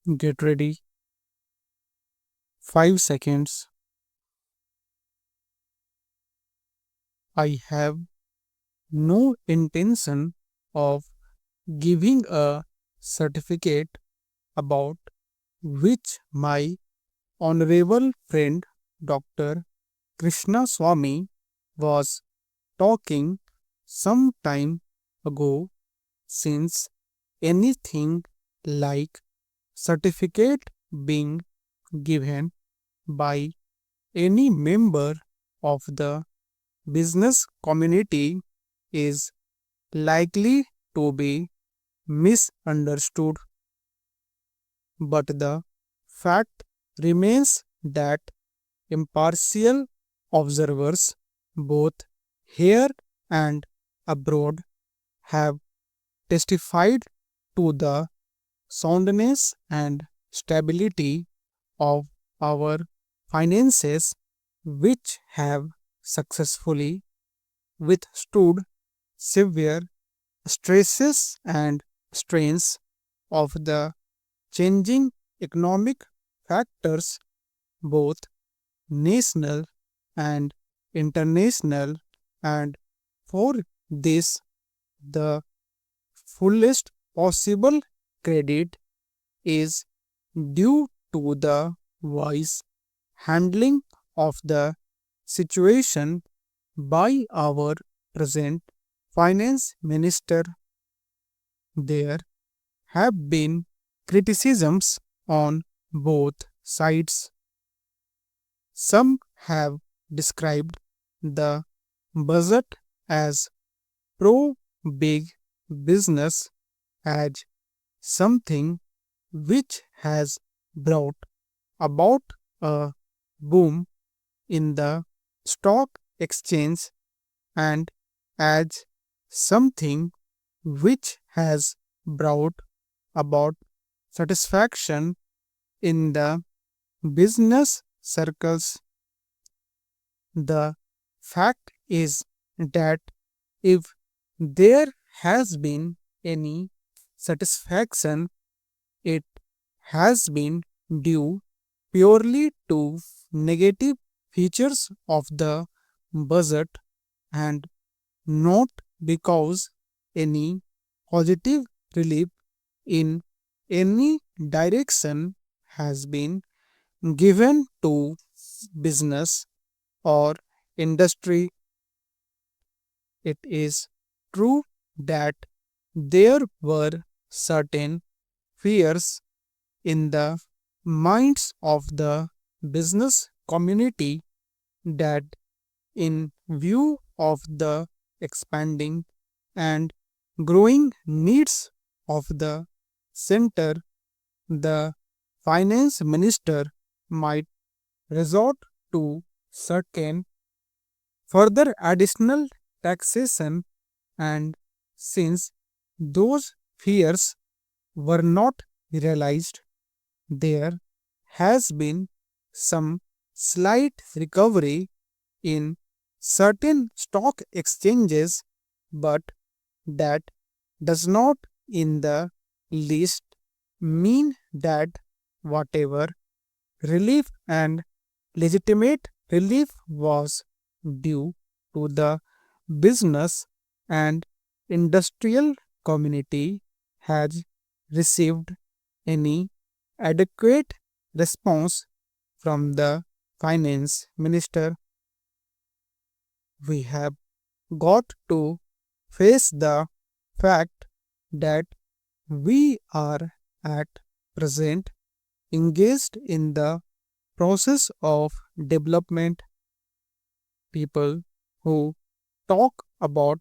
Get ready. 5 seconds. I have no intention of giving a certificate about which my honorable friend Dr. Krishna Swami was talking some time ago, since anything like certificate being given by any member of the business community is likely to be misunderstood. But the fact remains that impartial observers, both here and abroad, have testified to the soundness and stability of our finances, which have successfully withstood severe stresses and strains of the changing economic factors, both national and international, and for this, the fullest possible credit is due to the wise handling of the situation by our present finance minister. There have been criticisms on both sides. Some have described the budget as pro big business, as something which has brought about a boom in the stock exchange, and as something which has brought about satisfaction in the business circles. The fact is that if there has been any satisfaction, it has been due purely to negative features of the budget, and not because any positive relief in any direction has been given to business or industry. It is true that there were certain fears in the minds of the business community that, in view of the expanding and growing needs of the center, the finance minister might resort to certain further additional taxation, and since those fears were not realized, there has been some slight recovery in certain stock exchanges, but that does not in the least mean that whatever relief and legitimate relief was due to the business and industrial community has received any adequate response from the finance minister. We have got to face the fact that we are at present engaged in the process of development. People who talk about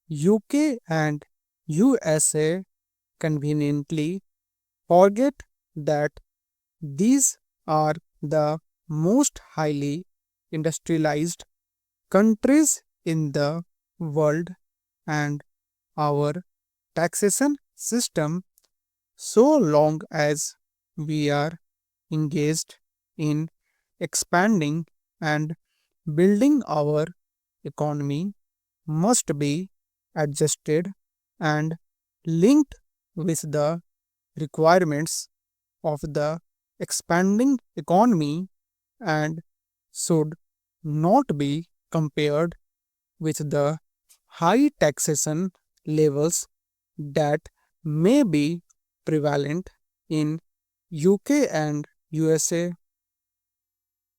UK and USA conveniently forget that these are the most highly industrialized countries in the world, and our taxation system, so long as we are engaged in expanding and building our economy, must be adjusted and linked with the requirements of the expanding economy and should not be compared with the high taxation levels that may be prevalent in UK and USA.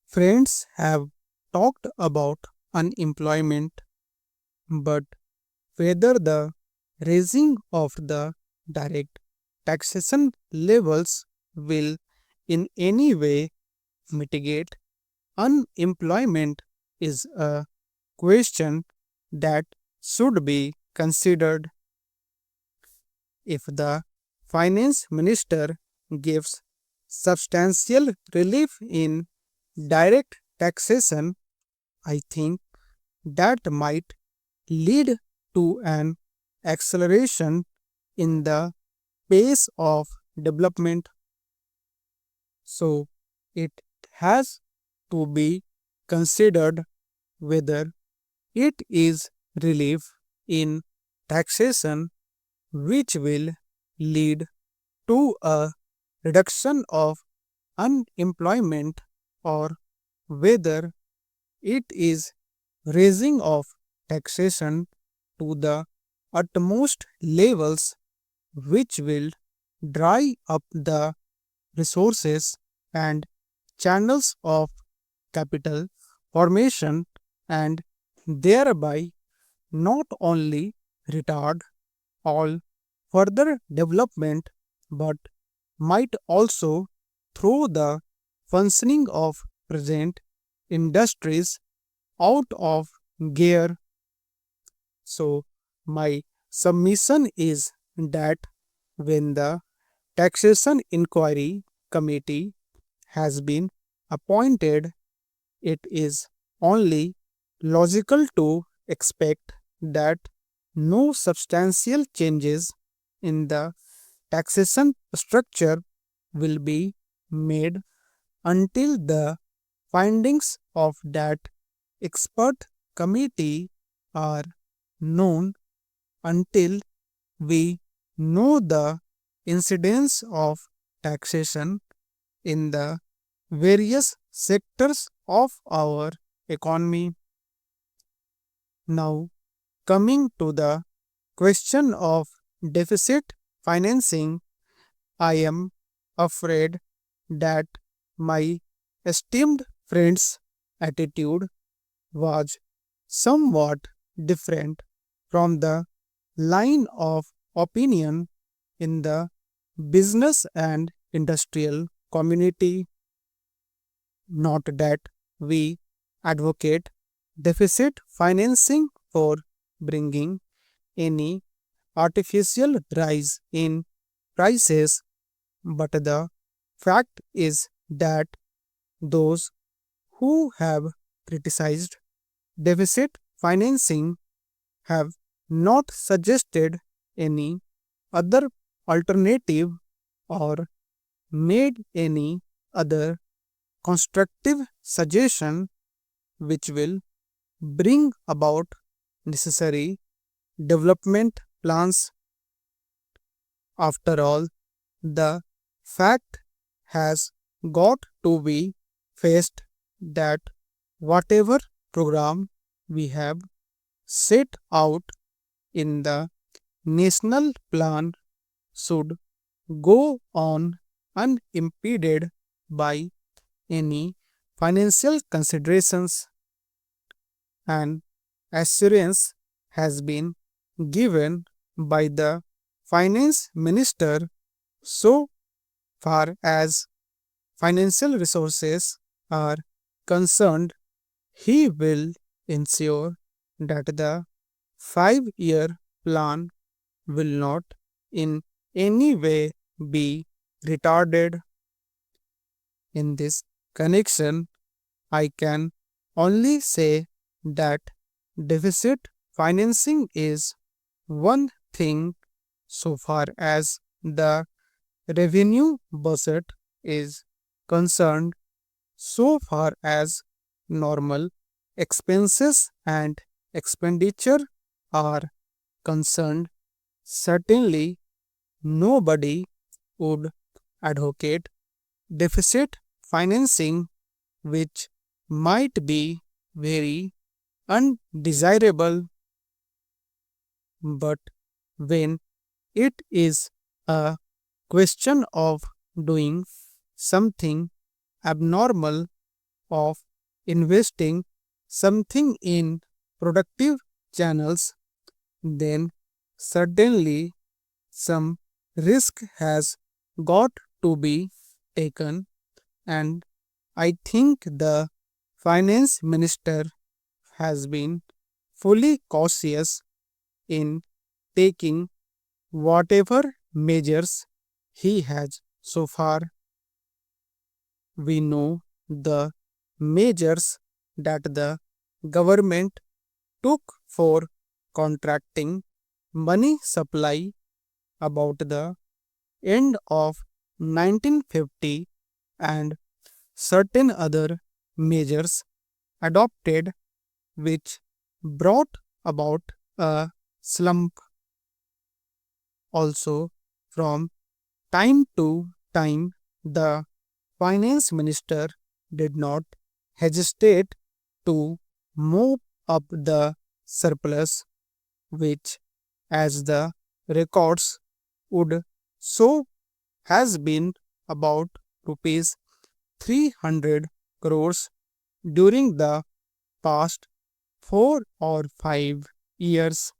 Friends have talked about unemployment, but whether the raising of the direct taxation levels will in any way mitigate unemployment is a question that should be considered. If the finance minister gives substantial relief in direct taxation, I think that might lead to an acceleration in the pace of development. So it has to be considered whether it is relief in taxation which will lead to a reduction of unemployment or whether it is raising of taxation to the utmost levels which will dry up the resources and channels of capital formation and thereby not only retard all further development but might also throw the functioning of present industries out of gear. So, my submission is that when the Taxation Inquiry Committee has been appointed, it is only logical to expect that no substantial changes in the taxation structure will be made until the findings of that expert committee are known, until we know the incidence of taxation in the various sectors of our economy. Now, coming to the question of deficit financing, I am afraid that my esteemed friend's attitude was somewhat different from the line of opinion in the business and industrial community. Not that we advocate deficit financing for bringing any artificial rise in prices, but the fact is that those who have criticized deficit financing have not suggested any other alternative or made any other constructive suggestion which will bring about necessary development plans. After all, the fact has got to be faced that whatever program we have set out in the national plan should go on unimpeded by any financial considerations. And assurance has been given by the finance minister so far as financial resources are concerned. He will ensure that the 5-year plan will not in any way be retarded. In this connection, I can only say that deficit financing is one thing so far as the revenue budget is concerned, so far as normal expenses and expenditure are concerned. Certainly, nobody would advocate deficit financing, which might be very undesirable, but when it is a question of doing something abnormal, of investing something in productive channels, then certainly some risk has got to be taken. And I think the finance minister has been fully cautious in taking whatever measures he has so far. We know the measures that the government took for contracting money supply about the end of 1950 and certain other measures adopted which brought about a slump. Also, from time to time, the finance minister did not hesitate to move up the surplus, which, as the records would show, has been about rupees 300 crores during the past 4 or 5 years.